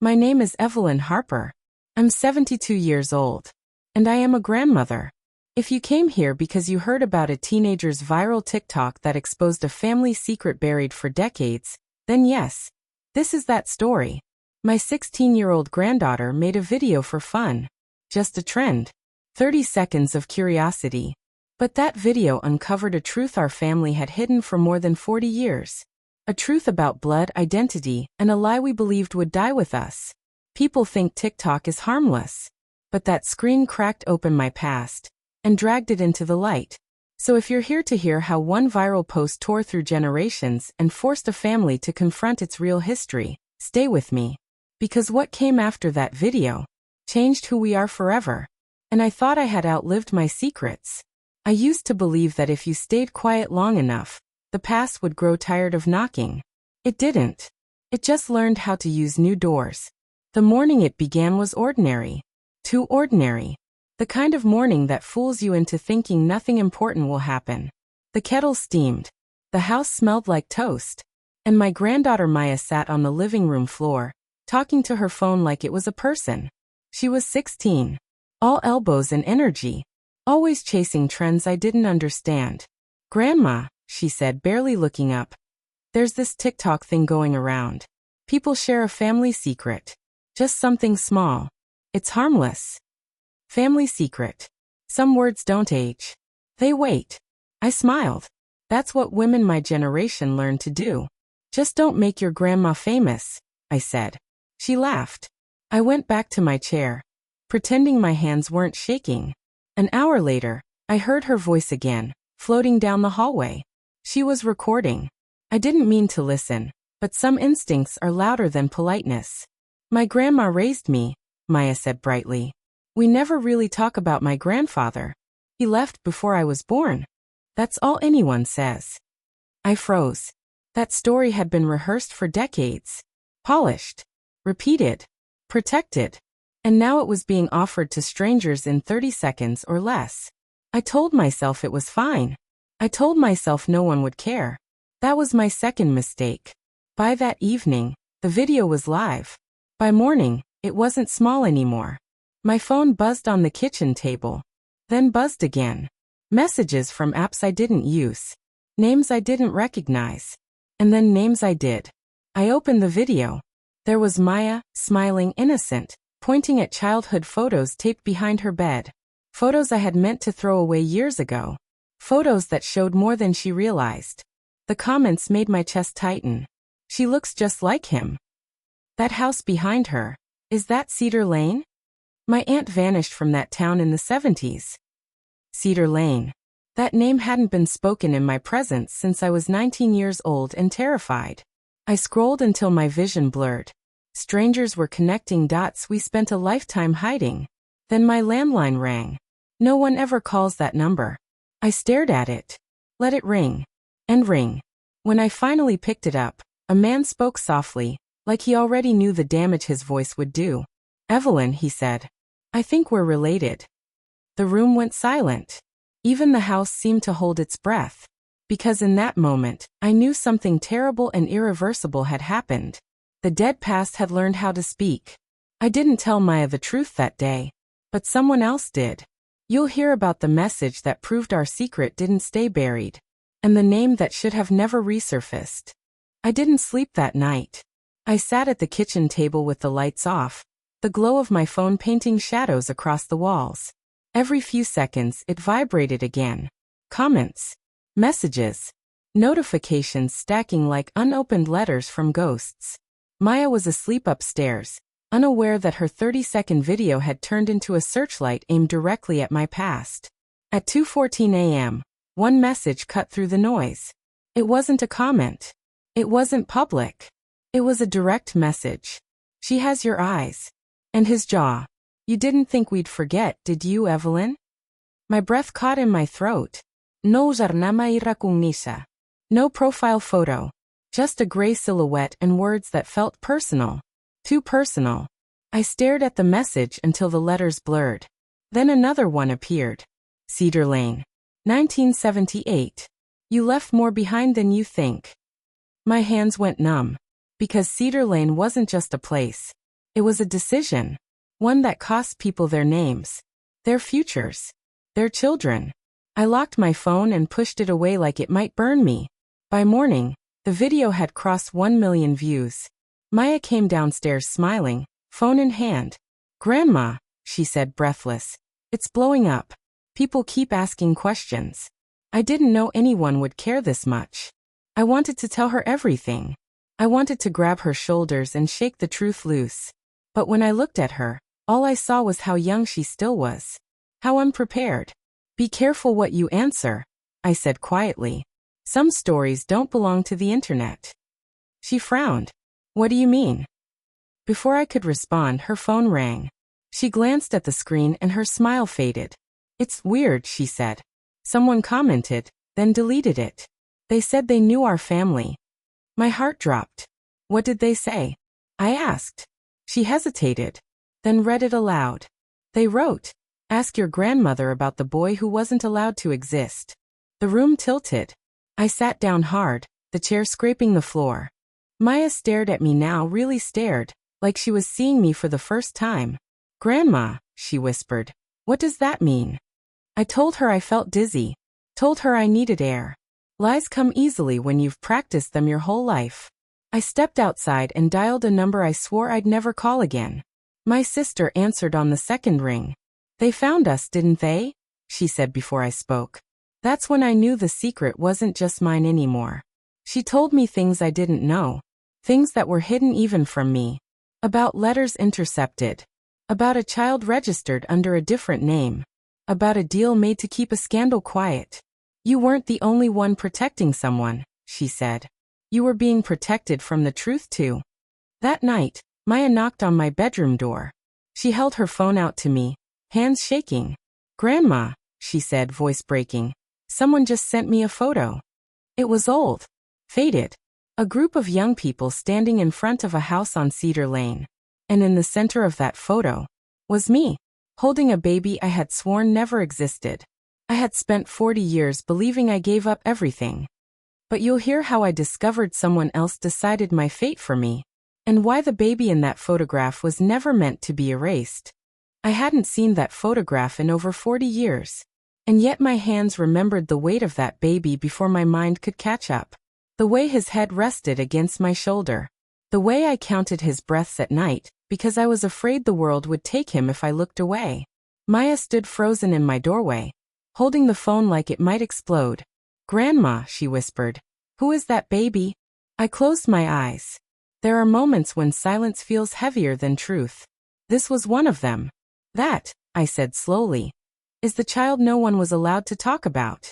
My name is Evelyn Harper. I'm 72 years old. And I am a grandmother. If you came here because you heard about a teenager's viral TikTok that exposed a family secret buried for decades, then yes, this is that story. My 16-year-old granddaughter made a video for fun. Just a trend. 30 seconds of curiosity. But that video uncovered a truth our family had hidden for more than 40 years. A truth about blood, identity, and a lie we believed would die with us. People think TikTok is harmless. But that screen cracked open my past and dragged it into the light. So if you're here to hear how one viral post tore through generations and forced a family to confront its real history, stay with me. Because what came after that video changed who we are forever. And I thought I had outlived my secrets. I used to believe that if you stayed quiet long enough, the past would grow tired of knocking. It didn't. It just learned how to use new doors. The morning it began was ordinary. Too ordinary. The kind of morning that fools you into thinking nothing important will happen. The kettle steamed. The house smelled like toast. And my granddaughter Maya sat on the living room floor, talking to her phone like it was a person. She was 16. All elbows and energy. Always chasing trends I didn't understand. "Grandma," she said, barely looking up. "There's this TikTok thing going around. People share a family secret. Just something small. It's harmless. Family secret. Some words don't age. They wait." I smiled. That's what women my generation learned to do. "Just don't make your grandma famous," I said. She laughed. I went back to my chair, pretending my hands weren't shaking. An hour later, I heard her voice again, floating down the hallway. She was recording. I didn't mean to listen, but some instincts are louder than politeness. "My grandma raised me," Maya said brightly. "We never really talk about my grandfather. He left before I was born. That's all anyone says." I froze. That story had been rehearsed for decades. Polished. Repeated. Protected. And now it was being offered to strangers in 30 seconds or less. I told myself it was fine. I told myself no one would care. That was my second mistake. By that evening, the video was live. By morning, it wasn't small anymore. My phone buzzed on the kitchen table. Then buzzed again. Messages from apps I didn't use. Names I didn't recognize. And then names I did. I opened the video. There was Maya, smiling innocent, pointing at childhood photos taped behind her bed. Photos I had meant to throw away years ago. Photos that showed more than she realized. The comments made my chest tighten. "She looks just like him. That house behind her, is that Cedar Lane? My aunt vanished from that town in the 70s. Cedar Lane. That name hadn't been spoken in my presence since I was 19 years old and terrified. I scrolled until my vision blurred. Strangers were connecting dots we spent a lifetime hiding. Then my landline rang. No one ever calls that number. I stared at it. Let it ring. And ring. When I finally picked it up, a man spoke softly, like he already knew the damage his voice would do. "Evelyn," he said. "I think we're related." The room went silent. Even the house seemed to hold its breath. Because in that moment, I knew something terrible and irreversible had happened. The dead past had learned how to speak. I didn't tell Maya the truth that day. But someone else did. You'll hear about the message that proved our secret didn't stay buried. And the name that should have never resurfaced. I didn't sleep that night. I sat at the kitchen table with the lights off, the glow of my phone painting shadows across the walls. Every few seconds it vibrated again. Comments. Messages. Notifications stacking like unopened letters from ghosts. Maya was asleep upstairs, unaware that her 30-second video had turned into a searchlight aimed directly at my past. At 2:14 a.m., one message cut through the noise. It wasn't a comment. It wasn't public. It was a direct message. "She has your eyes." And his jaw. "You didn't think we'd forget, did you, Evelyn?" My breath caught in my throat. No żadna irakunisa. No profile photo. Just a gray silhouette and words that felt personal. Too personal. I stared at the message until the letters blurred. Then another one appeared. "Cedar Lane. 1978. You left more behind than you think." My hands went numb. Because Cedar Lane wasn't just a place. It was a decision. One that cost people their names, their futures, their children. I locked my phone and pushed it away like it might burn me. By morning, the video had crossed 1 million views. Maya came downstairs smiling, phone in hand. "Grandma," she said breathless, "it's blowing up. People keep asking questions." I didn't know anyone would care this much. I wanted to tell her everything. I wanted to grab her shoulders and shake the truth loose. But when I looked at her, all I saw was how young she still was. How unprepared. "Be careful what you answer," I said quietly. "Some stories don't belong to the internet." She frowned. "What do you mean?" Before I could respond, her phone rang. She glanced at the screen and her smile faded. "It's weird," she said. "Someone commented, then deleted it. They said they knew our family." My heart dropped. "What did they say?" I asked. She hesitated, then read it aloud. They wrote, "Ask your grandmother about the boy who wasn't allowed to exist." The room tilted. I sat down hard, the chair scraping the floor. Maya stared at me now, really stared, like she was seeing me for the first time. "Grandma," she whispered, "what does that mean?" I told her I felt dizzy. Told her I needed air. Lies come easily when you've practiced them your whole life. I stepped outside and dialed a number I swore I'd never call again. My sister answered on the second ring. "They found us, didn't they?" she said before I spoke. That's when I knew the secret wasn't just mine anymore. She told me things I didn't know. Things that were hidden even from me. About letters intercepted. About a child registered under a different name. About a deal made to keep a scandal quiet. "You weren't the only one protecting someone," she said. "You were being protected from the truth too." That night, Maya knocked on my bedroom door. She held her phone out to me, hands shaking. "Grandma," she said, voice breaking, "someone just sent me a photo." It was old. Faded. A group of young people standing in front of a house on Cedar Lane. And in the center of that photo was me, holding a baby I had sworn never existed. I had spent 40 years believing I gave up everything. But you'll hear how I discovered someone else decided my fate for me. And why the baby in that photograph was never meant to be erased. I hadn't seen that photograph in over 40 years. And yet my hands remembered the weight of that baby before my mind could catch up. The way his head rested against my shoulder. The way I counted his breaths at night, because I was afraid the world would take him if I looked away. Maya stood frozen in my doorway, holding the phone like it might explode. "Grandma," she whispered, "who is that baby?" I closed my eyes. There are moments when silence feels heavier than truth. This was one of them. "That," I said slowly, "is the child no one was allowed to talk about."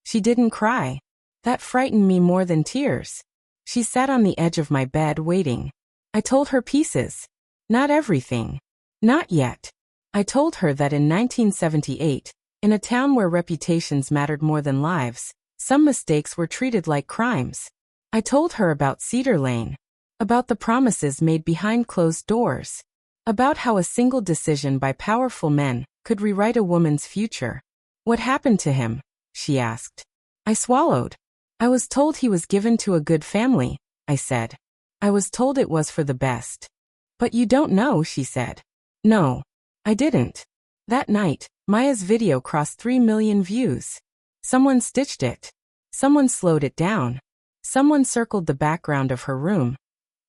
She didn't cry. That frightened me more than tears. She sat on the edge of my bed waiting. I told her pieces. Not everything. Not yet. I told her that in 1978, in a town where reputations mattered more than lives, some mistakes were treated like crimes. I told her about Cedar Lane. About the promises made behind closed doors. About how a single decision by powerful men could rewrite a woman's future. "What happened to him?" she asked. I swallowed. "I was told he was given to a good family," I said. "I was told it was for the best." "But you don't know," she said. No, I didn't. That night, Maya's video crossed 3 million views. Someone stitched it. Someone slowed it down. Someone circled the background of her room,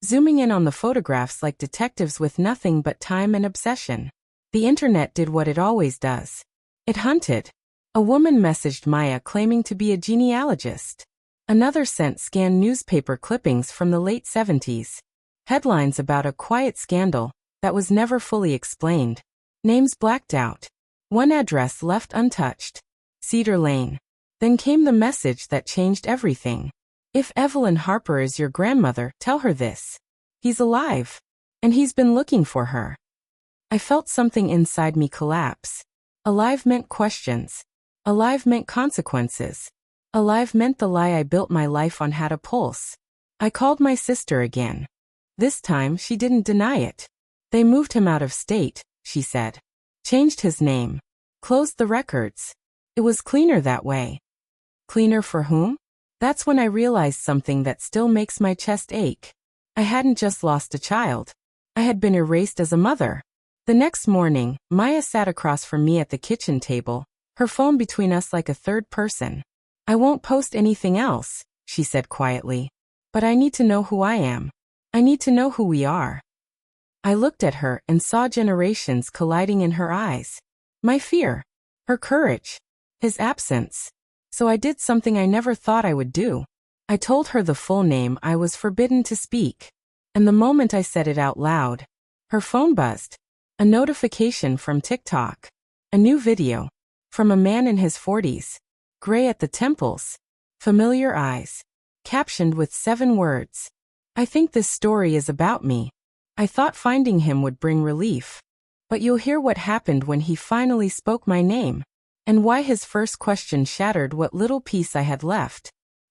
zooming in on the photographs like detectives with nothing but time and obsession. The internet did what it always does. It hunted. A woman messaged Maya claiming to be a genealogist. Another sent scanned newspaper clippings from the late 70s. Headlines about a quiet scandal that was never fully explained. Names blacked out. One address left untouched. Cedar Lane. Then came the message that changed everything. "If Evelyn Harper is your grandmother, tell her this. He's alive. And he's been looking for her." I felt something inside me collapse. Alive meant questions. Alive meant consequences. Alive meant the lie I built my life on had a pulse. I called my sister again. This time she didn't deny it. "They moved him out of state," she said. "Changed his name. Closed the records. It was cleaner that way." Cleaner for whom? That's when I realized something that still makes my chest ache. I hadn't just lost a child. I had been erased as a mother. The next morning, Maya sat across from me at the kitchen table, her phone between us like a third person. I won't post anything else, she said quietly. But I need to know who I am. I need to know who we are. I looked at her and saw generations colliding in her eyes. My fear. Her courage. His absence. So I did something I never thought I would do. I told her the full name I was forbidden to speak. And the moment I said it out loud, her phone buzzed. A notification from TikTok. A new video. From a man in his 40s. Gray at the temples. Familiar eyes. Captioned with 7 words. I think this story is about me. I thought finding him would bring relief. But you'll hear what happened when he finally spoke my name. And why his first question shattered what little peace I had left.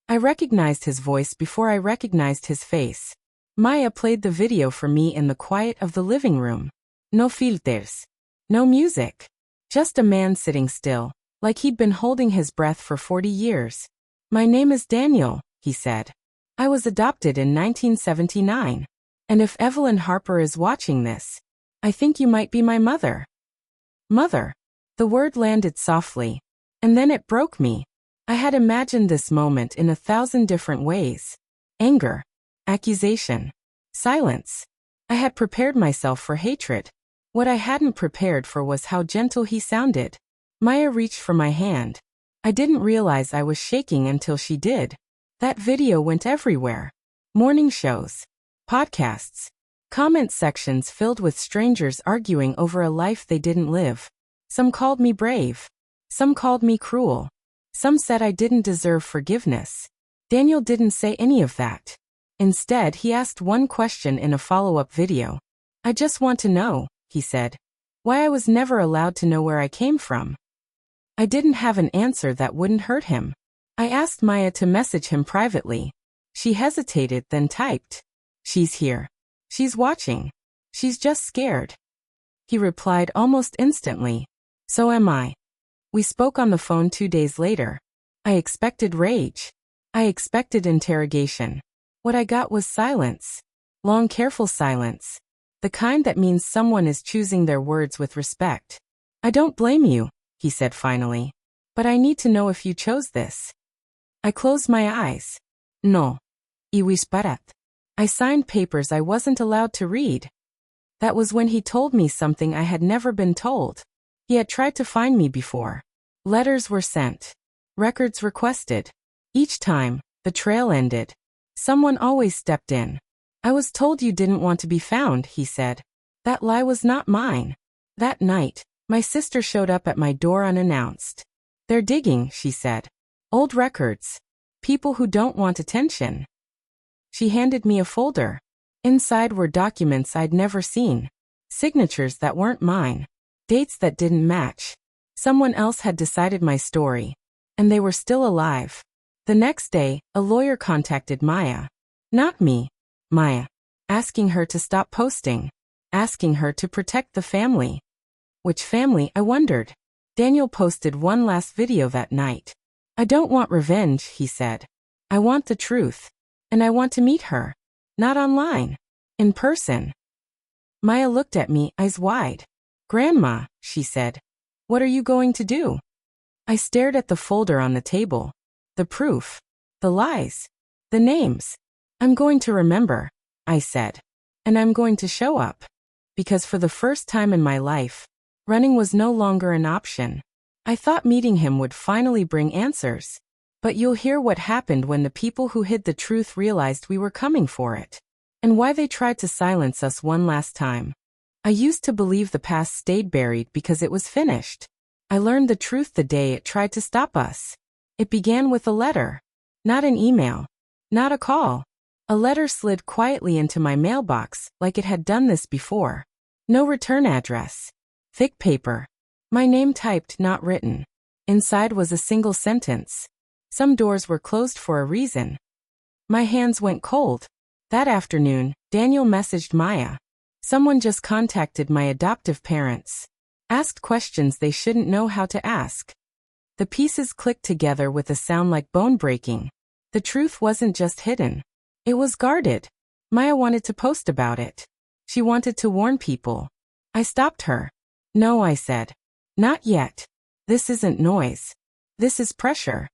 I recognized his voice before I recognized his face. Maya played the video for me in the quiet of the living room. No filters. No music. Just a man sitting still, like he'd been holding his breath for 40 years. My name is Daniel, he said. I was adopted in 1979. And if Evelyn Harper is watching this, I think you might be my mother. Mother. The word landed softly. And then it broke me. I had imagined this moment in 1,000 different ways. Anger. Accusation. Silence. I had prepared myself for hatred. What I hadn't prepared for was how gentle he sounded. Maya reached for my hand. I didn't realize I was shaking until she did. That video went everywhere. Morning shows. Podcasts. Comment sections filled with strangers arguing over a life they didn't live. Some called me brave. Some called me cruel. Some said I didn't deserve forgiveness. Daniel didn't say any of that. Instead, he asked one question in a follow-up video. I just want to know, he said, why I was never allowed to know where I came from. I didn't have an answer that wouldn't hurt him. I asked Maya to message him privately. She hesitated, then typed. She's here. She's watching. She's just scared. He replied almost instantly. So am I. We spoke on the phone 2 days later. I expected rage. I expected interrogation. What I got was silence. Long, careful silence. The kind that means someone is choosing their words with respect. I don't blame you, he said finally. But I need to know if you chose this. I closed my eyes. No. Y whisperat. I signed papers I wasn't allowed to read. That was when he told me something I had never been told. He had tried to find me before. Letters were sent. Records requested. Each time, the trail ended. Someone always stepped in. I was told you didn't want to be found, he said. That lie was not mine. That night, my sister showed up at my door unannounced. They're digging, she said. Old records. People who don't want attention. She handed me a folder. Inside were documents I'd never seen. Signatures that weren't mine. Dates that didn't match. Someone else had decided my story. And they were still alive. The next day, a lawyer contacted Maya. Not me. Maya. Asking her to stop posting. Asking her to protect the family. Which family, I wondered. Daniel posted one last video that night. I don't want revenge, he said. I want the truth. And I want to meet her. Not online. In person. Maya looked at me, eyes wide. Grandma, she said. What are you going to do? I stared at the folder on the table. The proof. The lies. The names. I'm going to remember, I said. And I'm going to show up. Because for the first time in my life, running was no longer an option. I thought meeting him would finally bring answers. But you'll hear what happened when the people who hid the truth realized we were coming for it. And why they tried to silence us one last time. I used to believe the past stayed buried because it was finished. I learned the truth the day it tried to stop us. It began with a letter. Not an email. Not a call. A letter slid quietly into my mailbox, like it had done this before. No return address. Thick paper. My name typed, not written. Inside was a single sentence. Some doors were closed for a reason. My hands went cold. That afternoon, Daniel messaged Maya. Someone just contacted my adoptive parents. Asked questions they shouldn't know how to ask. The pieces clicked together with a sound like bone breaking. The truth wasn't just hidden. It was guarded. Maya wanted to post about it. She wanted to warn people. I stopped her. No, I said. Not yet. This isn't noise. This is pressure.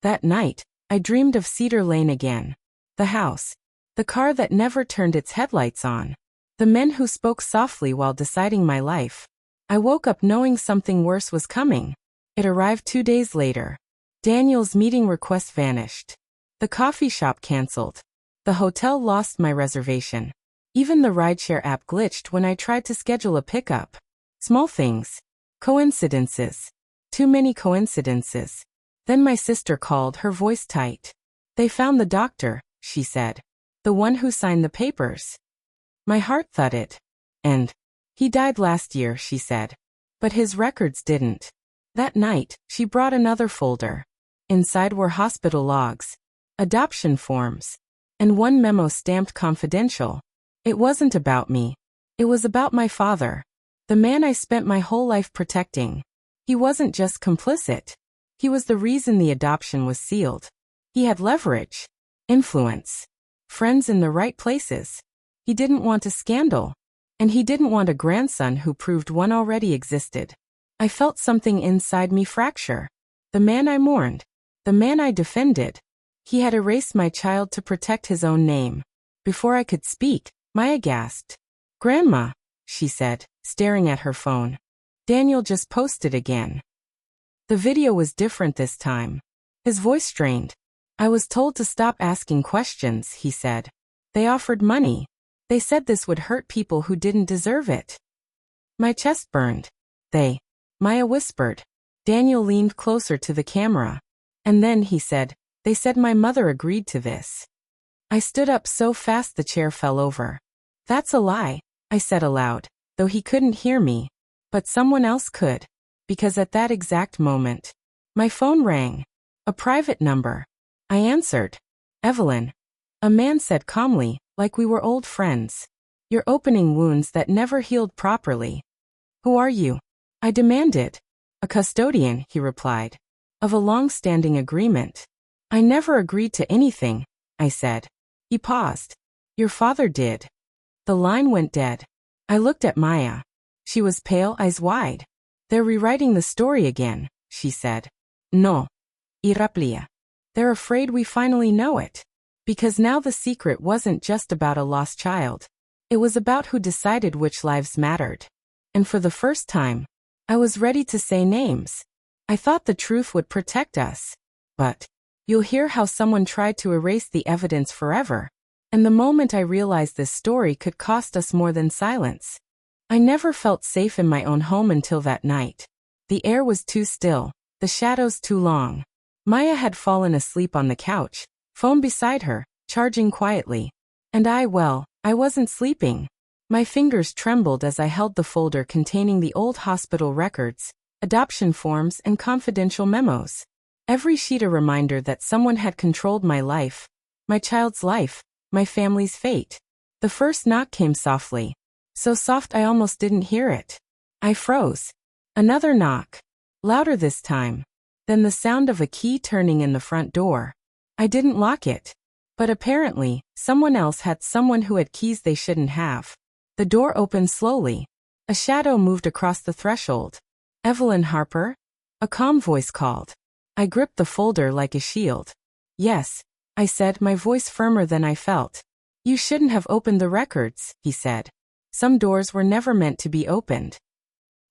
That night, I dreamed of Cedar Lane again. The house. The car that never turned its headlights on. The men who spoke softly while deciding my life. I woke up knowing something worse was coming. It arrived 2 days later. Daniel's meeting request vanished. The coffee shop canceled. The hotel lost my reservation. Even the rideshare app glitched when I tried to schedule a pickup. Small things. Coincidences. Too many coincidences. Then my sister called, her voice tight. They found the doctor, she said. The one who signed the papers. My heart thudded. And he died last year, she said. But his records didn't. That night, she brought another folder. Inside were hospital logs, adoption forms, and one memo stamped confidential. It wasn't about me. It was about my father. The man I spent my whole life protecting. He wasn't just complicit. He was the reason the adoption was sealed. He had leverage, influence, friends in the right places. He didn't want a scandal. And he didn't want a grandson who proved one already existed. I felt something inside me fracture. The man I mourned. The man I defended. He had erased my child to protect his own name. Before I could speak, Maya gasped. Grandma, she said, staring at her phone. Daniel just posted again. The video was different this time. His voice strained. I was told to stop asking questions, he said. They offered money. They said this would hurt people who didn't deserve it. My chest burned. They. Maya whispered. Daniel leaned closer to the camera. And then he said, they said my mother agreed to this. I stood up so fast the chair fell over. That's a lie, I said aloud, though he couldn't hear me. But someone else could. Because at that exact moment, my phone rang. A private number. I answered. Evelyn. A man said calmly, like we were old friends. You're opening wounds that never healed properly. Who are you? I demanded. A custodian, he replied. Of a long-standing agreement. I never agreed to anything, I said. He paused. Your father did. The line went dead. I looked at Maya. She was pale, eyes wide. They're rewriting the story again, she said. No. Iraplia. They're afraid we finally know it. Because now the secret wasn't just about a lost child. It was about who decided which lives mattered. And for the first time, I was ready to say names. I thought the truth would protect us. But you'll hear how someone tried to erase the evidence forever. And the moment I realized this story could cost us more than silence. I never felt safe in my own home until that night. The air was too still, the shadows too long. Maya had fallen asleep on the couch, phone beside her, charging quietly. And I wasn't sleeping. My fingers trembled as I held the folder containing the old hospital records, adoption forms, and confidential memos. Every sheet a reminder that someone had controlled my life, my child's life, my family's fate. The first knock came softly. So soft I almost didn't hear it. I froze. Another knock. Louder this time. Then the sound of a key turning in the front door. I didn't lock it. But apparently, someone else had someone who had keys they shouldn't have. The door opened slowly. A shadow moved across the threshold. Evelyn Harper? A calm voice called. I gripped the folder like a shield. Yes, I said, my voice firmer than I felt. You shouldn't have opened the records, he said. Some doors were never meant to be opened.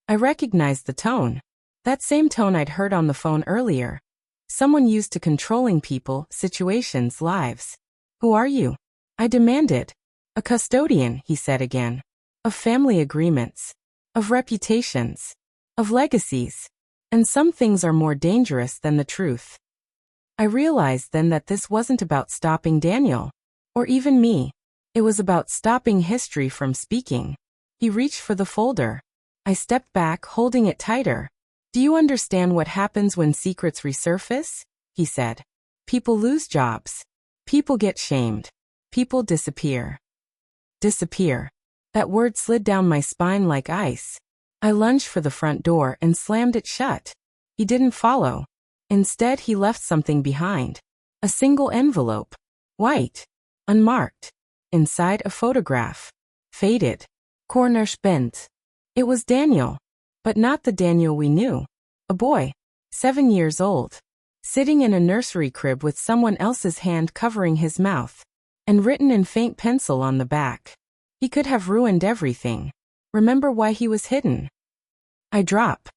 I recognized the tone. That same tone I'd heard on the phone earlier. Someone used to controlling people, situations, lives. Who are you? I demanded. A custodian, he said again. Of family agreements. Of reputations. Of legacies. And some things are more dangerous than the truth. I realized then that this wasn't about stopping Daniel. Or even me. It was about stopping history from speaking. He reached for the folder. I stepped back, holding it tighter. Do you understand what happens when secrets resurface? He said. People lose jobs. People get shamed. People disappear. Disappear. That word slid down my spine like ice. I lunged for the front door and slammed it shut. He didn't follow. Instead, he left something behind. A single envelope. White. Unmarked. Inside, a photograph. faded. Corner spent. It was Daniel. But not the Daniel we knew. A boy, 7 years old, sitting in a nursery crib with someone else's hand covering his mouth, and written in faint pencil on the back. He could have ruined everything. Remember why he was hidden? I drop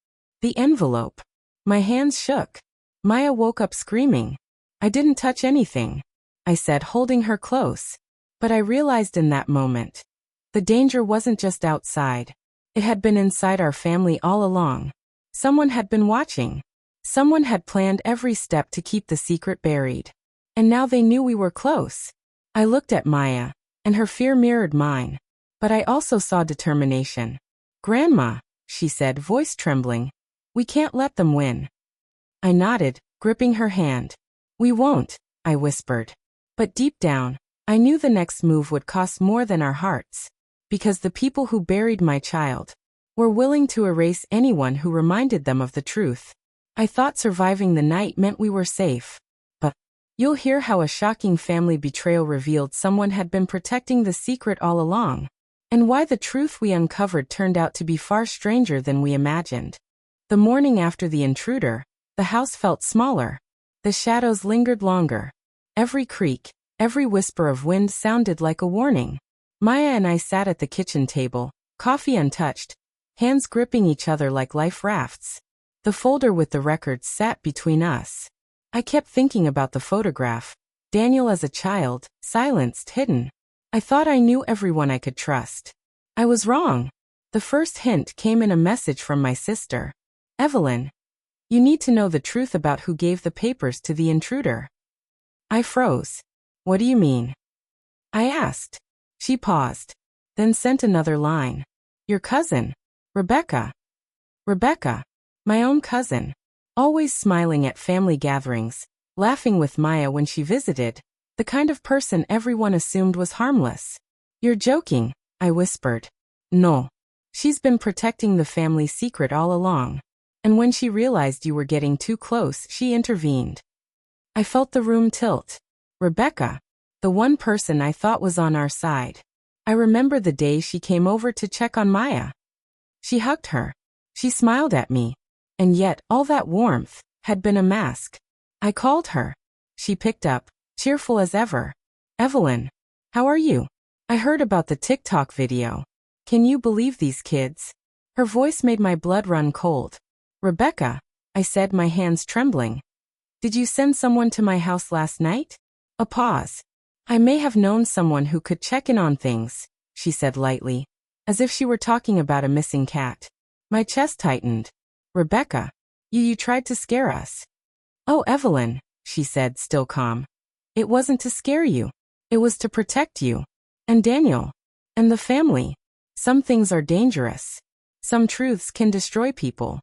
the envelope. My hands shook. Maya woke up screaming. I didn't touch anything, I said, holding her close. But I realized in that moment, the danger wasn't just outside. It had been inside our family all along. Someone had been watching. Someone had planned every step to keep the secret buried. And now they knew we were close. I looked at Maya, and her fear mirrored mine. But I also saw determination. Grandma, she said, voice trembling. We can't let them win. I nodded, gripping her hand. We won't, I whispered. But deep down, I knew the next move would cost more than our hearts. Because the people who buried my child were willing to erase anyone who reminded them of the truth. I thought surviving the night meant we were safe. But you'll hear how a shocking family betrayal revealed someone had been protecting the secret all along, and why the truth we uncovered turned out to be far stranger than we imagined. The morning after the intruder, the house felt smaller. The shadows lingered longer. Every creak, every whisper of wind sounded like a warning. Maya and I sat at the kitchen table, coffee untouched, hands gripping each other like life rafts. The folder with the records sat between us. I kept thinking about the photograph. Daniel as a child, silenced, hidden. I thought I knew everyone I could trust. I was wrong. The first hint came in a message from my sister. Evelyn, you need to know the truth about who gave the papers to the intruder. I froze. What do you mean? I asked. She paused, then sent another line. Your cousin, Rebecca. Rebecca, my own cousin. Always smiling at family gatherings, laughing with Maya when she visited, the kind of person everyone assumed was harmless. You're joking, I whispered. No. She's been protecting the family secret all along. And when she realized you were getting too close, she intervened. I felt the room tilt. Rebecca, the one person I thought was on our side. I remember the day she came over to check on Maya. She hugged her. She smiled at me. And yet, all that warmth had been a mask. I called her. She picked up, cheerful as ever. Evelyn, how are you? I heard about the TikTok video. Can you believe these kids? Her voice made my blood run cold. Rebecca, I said, my hands trembling. Did you send someone to my house last night? A pause. I may have known someone who could check in on things, she said lightly, as if she were talking about a missing cat. My chest tightened. Rebecca, you tried to scare us. Oh, Evelyn, she said, still calm. It wasn't to scare you. It was to protect you. And Daniel. And the family. Some things are dangerous. Some truths can destroy people.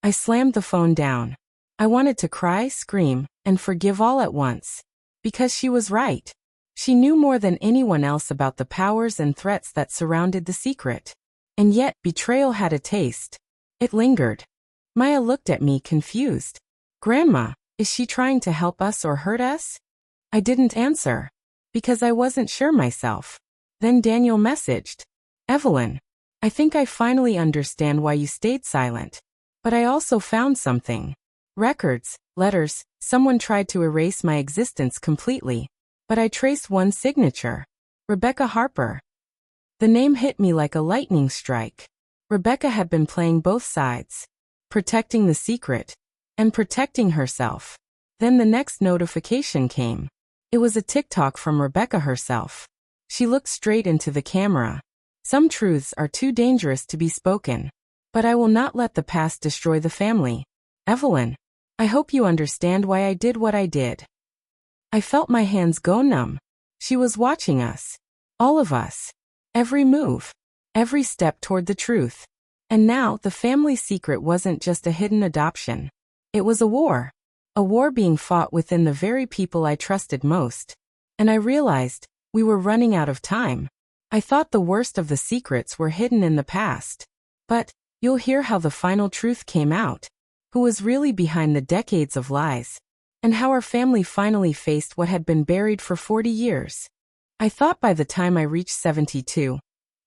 I slammed the phone down. I wanted to cry, scream, and forgive all at once. Because she was right. She knew more than anyone else about the powers and threats that surrounded the secret. And yet, betrayal had a taste. It lingered. Maya looked at me confused. Grandma, is she trying to help us or hurt us? I didn't answer. Because I wasn't sure myself. Then Daniel messaged. Evelyn, I think I finally understand why you stayed silent. But I also found something. Records, letters, someone tried to erase my existence completely. But I traced one signature. Rebecca Harper. The name hit me like a lightning strike. Rebecca had been playing both sides. Protecting the secret. And protecting herself. Then the next notification came. It was a TikTok from Rebecca herself. She looked straight into the camera. Some truths are too dangerous to be spoken. But I will not let the past destroy the family. Evelyn, I hope you understand why I did what I did. I felt my hands go numb. She was watching us. All of us. Every move. Every step toward the truth. And now, the family secret wasn't just a hidden adoption. It was a war. A war being fought within the very people I trusted most. And I realized, we were running out of time. I thought the worst of the secrets were hidden in the past. But, you'll hear how the final truth came out. Who was really behind the decades of lies. And how our family finally faced what had been buried for 40 years. I thought by the time I reached 72,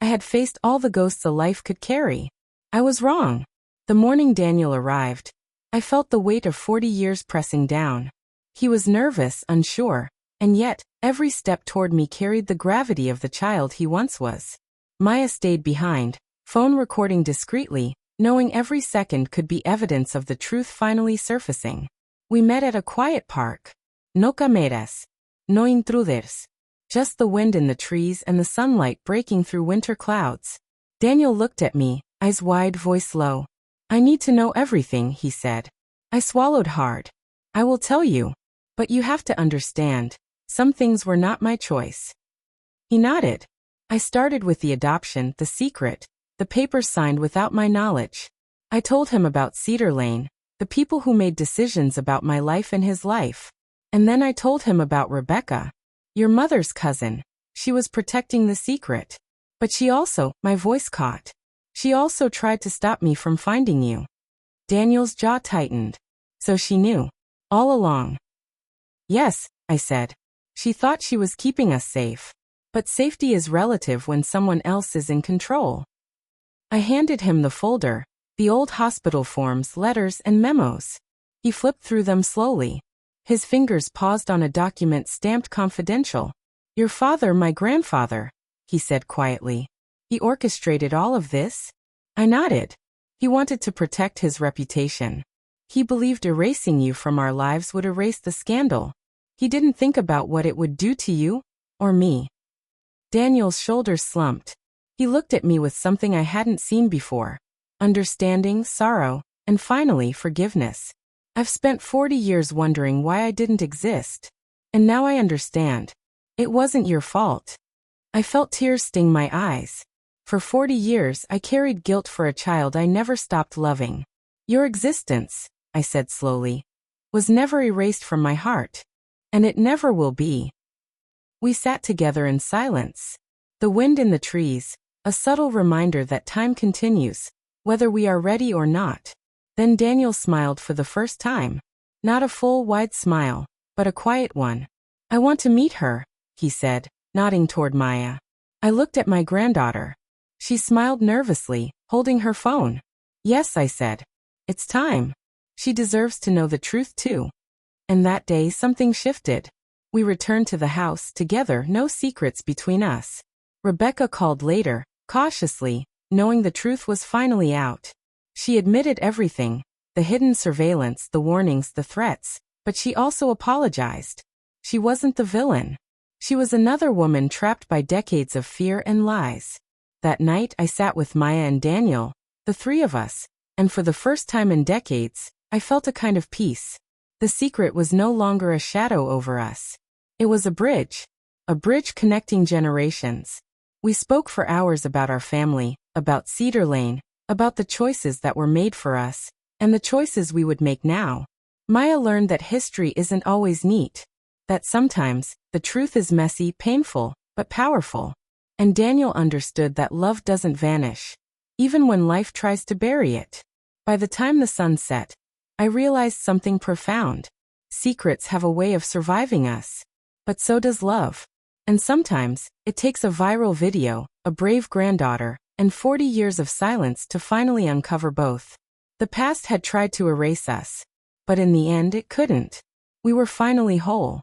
I had faced all the ghosts a life could carry. I was wrong. The morning Daniel arrived, I felt the weight of 40 years pressing down. He was nervous, unsure, and yet, every step toward me carried the gravity of the child he once was. Maya stayed behind, phone recording discreetly, knowing every second could be evidence of the truth finally surfacing. We met at a quiet park. No cámaras. No intruders. Just the wind in the trees and the sunlight breaking through winter clouds. Daniel looked at me, eyes wide, voice low. I need to know everything, he said. I swallowed hard. I will tell you. But you have to understand. Some things were not my choice. He nodded. I started with the adoption, the secret, the papers signed without my knowledge. I told him about Cedar Lane, the people who made decisions about my life and his life. And then I told him about Rebecca, your mother's cousin. She was protecting the secret. But she also, my voice caught. She also tried to stop me from finding you. Daniel's jaw tightened. So she knew. All along. Yes, I said. She thought she was keeping us safe. But safety is relative when someone else is in control. I handed him the folder, the old hospital forms, letters, and memos. He flipped through them slowly. His fingers paused on a document stamped confidential. Your father, my grandfather, he said quietly. He orchestrated all of this? I nodded. He wanted to protect his reputation. He believed erasing you from our lives would erase the scandal. He didn't think about what it would do to you, or me. Daniel's shoulders slumped. He looked at me with something I hadn't seen before. Understanding, sorrow, and finally forgiveness. I've spent 40 years wondering why I didn't exist. And now I understand. It wasn't your fault. I felt tears sting my eyes. For 40 years I carried guilt for a child I never stopped loving. Your existence, I said slowly, was never erased from my heart. And it never will be. We sat together in silence. The wind in the trees, a subtle reminder that time continues, whether we are ready or not. Then Daniel smiled for the first time. Not a full, wide smile, but a quiet one. I want to meet her, he said, nodding toward Maya. I looked at my granddaughter. She smiled nervously, holding her phone. Yes, I said. It's time. She deserves to know the truth too. And that day something shifted. We returned to the house together, no secrets between us. Rebecca called later, cautiously, knowing the truth was finally out. She admitted everything, the hidden surveillance, the warnings, the threats, but she also apologized. She wasn't the villain. She was another woman trapped by decades of fear and lies. That night I sat with Maya and Daniel, the three of us, and for the first time in decades, I felt a kind of peace. The secret was no longer a shadow over us. It was a bridge connecting generations. We spoke for hours about our family, about Cedar Lane, about the choices that were made for us, and the choices we would make now. Maya learned that history isn't always neat, that sometimes the truth is messy, painful, but powerful. And Daniel understood that love doesn't vanish, even when life tries to bury it. By the time the sun set, I realized something profound. Secrets have a way of surviving us. But so does love. And sometimes, it takes a viral video, a brave granddaughter, and 40 years of silence to finally uncover both. The past had tried to erase us. But in the end it couldn't. We were finally whole.